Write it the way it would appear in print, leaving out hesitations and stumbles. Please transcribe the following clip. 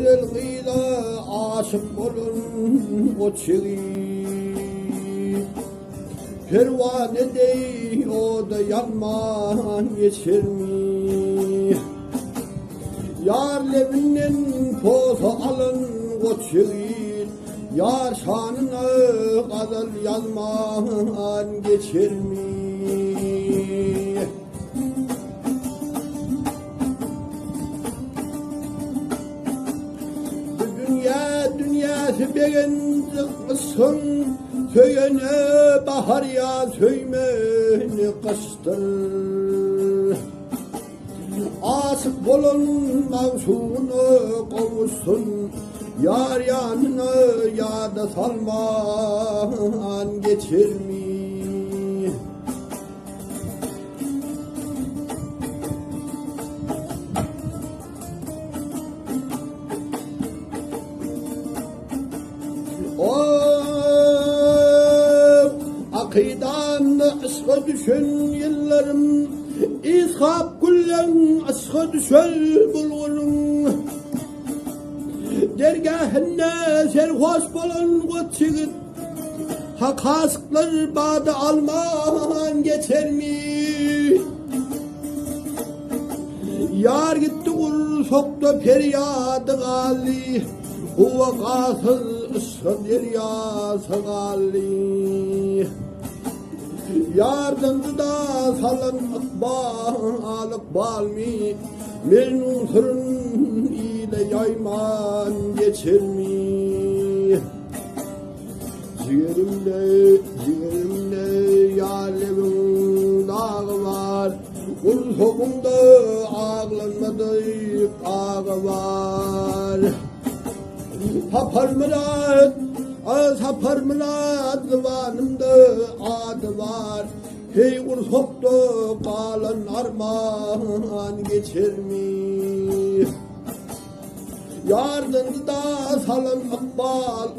Güzel kıyla aşık olun o çiğ. Pervane dey o da yanman geçer mi? Yar levinden pozu alın o çiğ. Yar şanına gazal yazman geçer mi? Dünyası beğendirsin, söyene bahar ya söymeni kastır. Asık bolun mavsunu kovuşsun, yar yanına ya da salman geçer mi? Akidamda aşka düşen yıllarım, İshab kullen aşka düşer bulgurum. Dergahında serhoş bolan o çığıt, hak hasıklar bağda alman geçer mi? Yar gitti ur soktu feryadı gali, bu vakasız ışık deryası gali. Yardımcı da salan akbal mi? Memnun sırrın ile yayman geçer mi? Ciğerimde yâlemin dağı var, kul sokumda ağlanmadı ağı var. Sapar mırat divanımda adı var. Hey ursokta kalan armağan geçer mi? Yardımda salan akbal